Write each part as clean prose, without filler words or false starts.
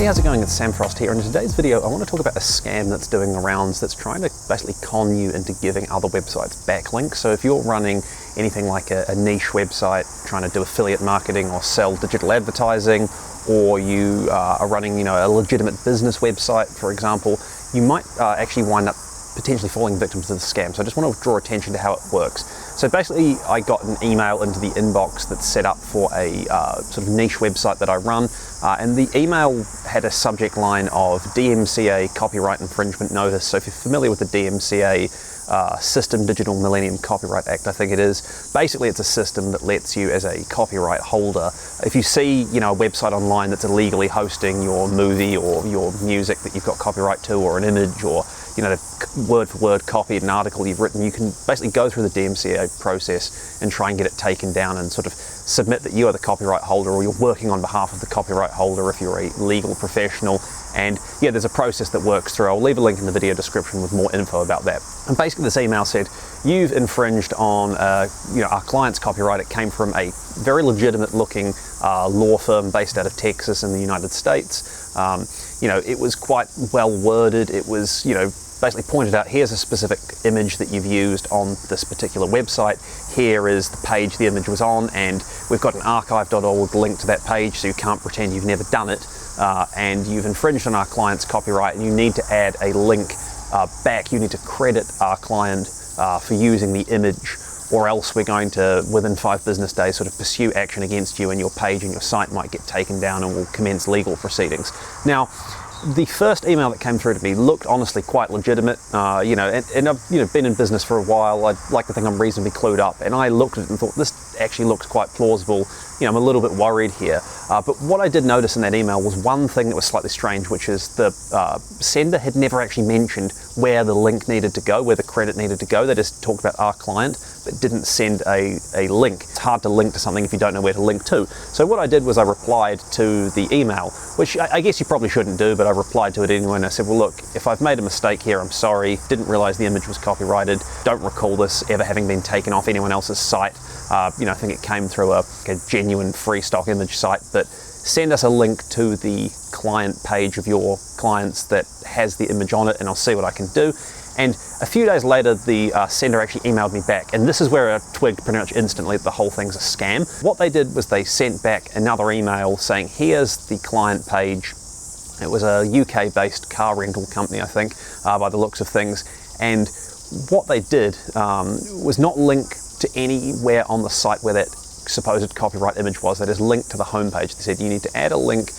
Hey, how's it going? It's Sam Frost here. In today's video, I want to talk about a scam that's doing the rounds that's trying to basically con you into giving other websites backlinks. So if you're running anything like a niche website, trying to do affiliate marketing or sell digital advertising, or you are running, a legitimate business website, for example, you might actually wind up potentially falling victim to the scam. So I just want to draw attention to how it works. So basically, I got an email into the inbox that's set up for a sort of niche website that I run, and the email had a subject line of DMCA copyright infringement notice. So if you're familiar with the DMCA System Digital Millennium Copyright Act, I think it is. Basically, it's a system that lets you, as a copyright holder, if you see, a website online that's illegally hosting your movie or your music that you've got copyright to, or an image, or word for word copied an article you've written, you can basically go through the DMCA process and try and get it taken down and sort of submit that you are the copyright holder, or you're working on behalf of the copyright holder if you're a legal professional. And yeah, there's a process that works through. I'll leave a link in the video description with more info about that. And basically this email said, you've infringed on our client's copyright. It came from a very legitimate looking law firm based out of Texas in the United States. It was quite well worded. It was, basically pointed out, here's a specific image that you've used on this particular website. Here is the page the image was on, and we've got an archive.org link to that page, so you can't pretend you've never done it. And you've infringed on our client's copyright, and you need to add a link back. You need to credit our client for using the image, or else we're going to, within 5 business days, sort of pursue action against you, and your page and your site might get taken down and will commence legal proceedings. Now, the first email that came through to me looked honestly quite legitimate, and I've been in business for a while. I'd like to think I'm reasonably clued up, and I looked at it and thought, this actually looks quite plausible. I'm a little bit worried here. But what I did notice in that email was one thing that was slightly strange, which is the sender had never actually mentioned where the link needed to go, where the credit needed to go. They just talked about our client, but didn't send a link. It's hard to link to something if you don't know where to link to. So what I did was I replied to the email, which I guess you probably shouldn't do, but I replied to it anyway, and I said, well, look, if I've made a mistake here, I'm sorry. Didn't realize the image was copyrighted. Don't recall this ever having been taken off anyone else's site. I think it came through a genuine free stock image site, but send us a link to the client page of your clients that has the image on it, and I'll see what I can do. And a few days later, the sender actually emailed me back, and this is where I twigged pretty much instantly that the whole thing's a scam. What they did was they sent back another email saying, here's the client page. It was a UK-based car rental company, I think, by the looks of things. And what they did was not link to anywhere on the site where that supposed copyright image was. They just linked to the homepage. They said, you need to add a link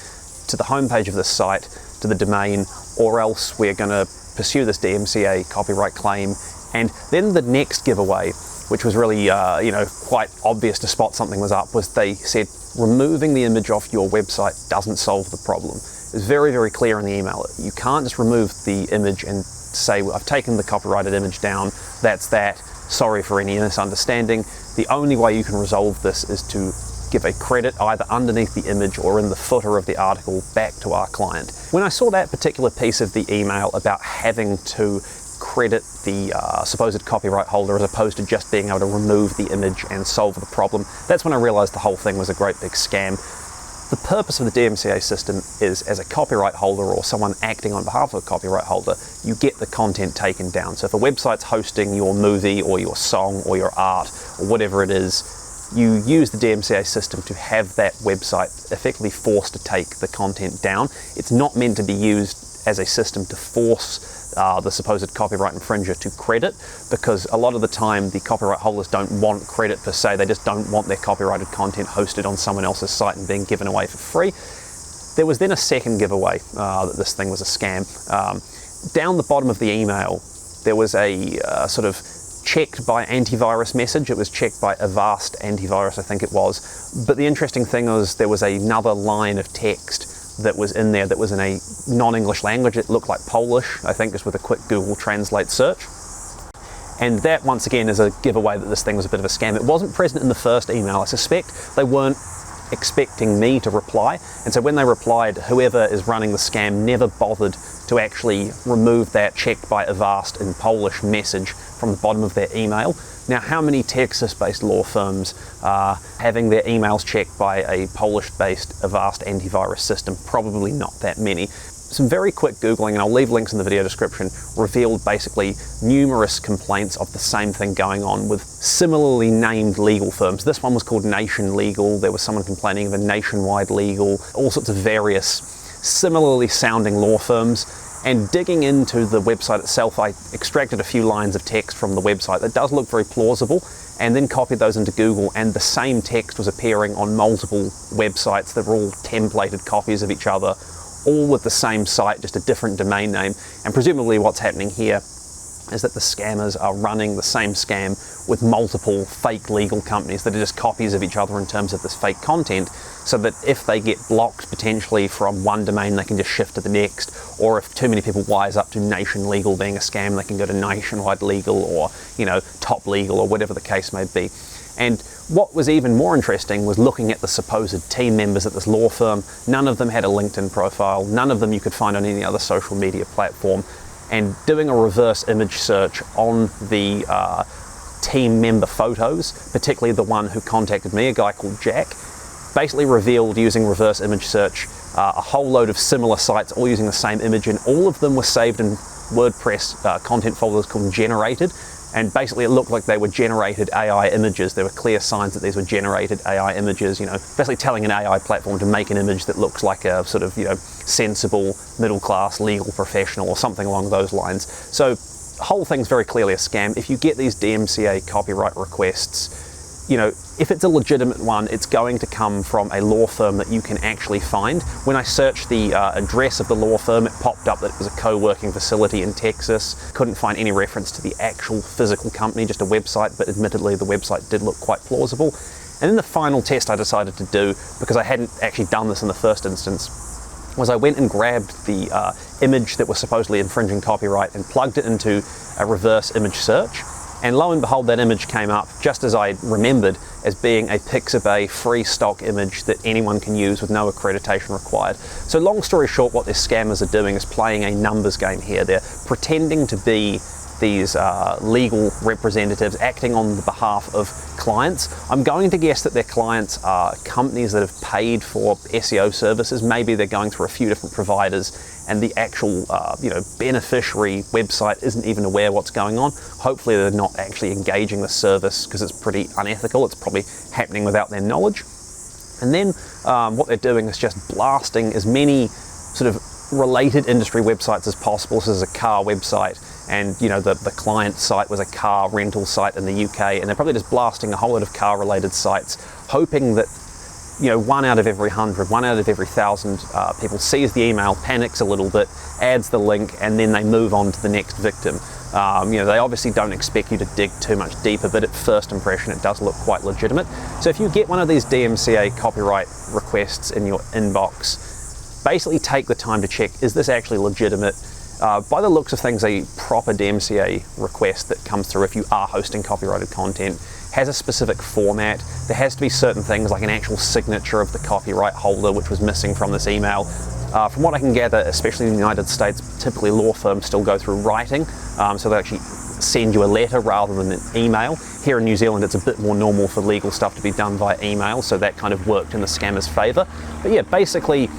to the homepage of the site, to the domain, or else we're going to pursue this DMCA copyright claim. And then the next giveaway, which was really quite obvious to spot something was up, was they said, removing the image off your website doesn't solve the problem. It's very, very clear in the email. You can't just remove the image and say, well, I've taken the copyrighted image down, that's that, sorry for any misunderstanding. The only way you can resolve this is to give a credit either underneath the image or in the footer of the article back to our client. When I saw that particular piece of the email about having to credit the supposed copyright holder as opposed to just being able to remove the image and solve the problem, that's when I realized the whole thing was a great big scam. The purpose of the DMCA system is, as a copyright holder or someone acting on behalf of a copyright holder, you get the content taken down. So if a website's hosting your movie or your song or your art or whatever it is, you use the DMCA system to have that website effectively forced to take the content down. It's not meant to be used as a system to force the supposed copyright infringer to credit, because a lot of the time the copyright holders don't want credit per se. They just don't want their copyrighted content hosted on someone else's site and being given away for free. There was then a second giveaway that this thing was a scam. Down the bottom of the email, there was a sort of checked by antivirus message. It was checked by Avast antivirus, I think it was. But the interesting thing was there was another line of text that was in there that was in a non-English language. It looked like Polish, I think, just with a quick Google Translate search. And that, once again, is a giveaway that this thing was a bit of a scam. It wasn't present in the first email. I suspect they weren't expecting me to reply. And so when they replied, whoever is running the scam never bothered to actually remove that checked by Avast in Polish message from the bottom of their email. Now, how many Texas-based law firms are having their emails checked by a Polish-based Avast antivirus system? Probably not that many. Some very quick Googling, and I'll leave links in the video description, revealed basically numerous complaints of the same thing going on with similarly named legal firms. This one was called Nation Legal. There was someone complaining of a Nationwide Legal, all sorts of various similarly sounding law firms. And digging into the website itself, I extracted a few lines of text from the website that does look very plausible, and then copied those into Google, and the same text was appearing on multiple websites that were all templated copies of each other, all with the same site, just a different domain name. And presumably what's happening here is that the scammers are running the same scam with multiple fake legal companies that are just copies of each other in terms of this fake content, so that if they get blocked potentially from one domain, they can just shift to the next, or if too many people wise up to Nation Legal being a scam, they can go to Nationwide Legal or, you know, Top Legal or whatever the case may be. And what was even more interesting was looking at the supposed team members at this law firm. None of them had a LinkedIn profile, none of them you could find on any other social media platform, and doing a reverse image search on the team member photos, particularly the one who contacted me, a guy called Jack, basically revealed using reverse image search a whole load of similar sites all using the same image, and all of them were saved in WordPress content folders called generated. And basically it looked like they were generated AI images. There were clear signs that these were generated AI images, you know, basically telling an AI platform to make an image that looks like a sort of, you know, sensible, middle-class, legal professional or something along those lines. So the whole thing's very clearly a scam. If you get these DMCA copyright requests, you know, if it's a legitimate one, it's going to come from a law firm that you can actually find. When I searched the address of the law firm, it popped up that it was a co-working facility in Texas. Couldn't find any reference to the actual physical company, just a website, but admittedly the website did look quite plausible. And then the final test I decided to do, because I hadn't actually done this in the first instance, was I went and grabbed the image that was supposedly infringing copyright and plugged it into a reverse image search. And lo and behold, that image came up, just as I remembered, as being a Pixabay free stock image that anyone can use with no accreditation required. So long story short, what these scammers are doing is playing a numbers game here. They're pretending to be these legal representatives acting on the behalf of clients. I'm going to guess that their clients are companies that have paid for SEO services. Maybe they're going through a few different providers, and the actual beneficiary website isn't even aware what's going on. Hopefully they're not actually engaging the service, because it's pretty unethical. It's probably happening without their knowledge. And then what they're doing is just blasting as many sort of related industry websites as possible. This is a car website, and you know the client site was a car rental site in the UK, and they're probably just blasting a whole lot of car related sites, hoping that, you know, 1 out of every 100, 1 out of every 1,000 people sees the email, panics a little bit, adds the link, and then they move on to the next victim. You know, they obviously don't expect you to dig too much deeper, but at first impression it does look quite legitimate. So if you get one of these DMCA copyright requests in your inbox, basically take the time to check, is this actually legitimate? By the looks of things, a proper DMCA request that comes through, if you are hosting copyrighted content, has a specific format. There has to be certain things like an actual signature of the copyright holder, which was missing from this email. From what I can gather, especially in the United States, typically law firms still go through writing, so they actually send you a letter rather than an email. Here in New Zealand, it's a bit more normal for legal stuff to be done via email, so that kind of worked in the scammer's favor. But yeah, basically,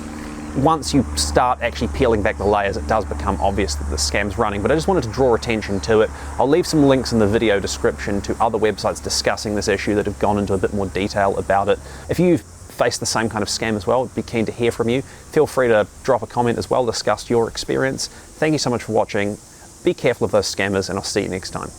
once you start actually peeling back the layers, it does become obvious that the scam's running. But I just wanted to draw attention to it. I'll leave some links in the video description to other websites discussing this issue that have gone into a bit more detail about it. If you've faced the same kind of scam as well, I'd be keen to hear from you. Feel free to drop a comment as well, discuss your experience. Thank you so much for watching. Be careful of those scammers, and I'll see you next time.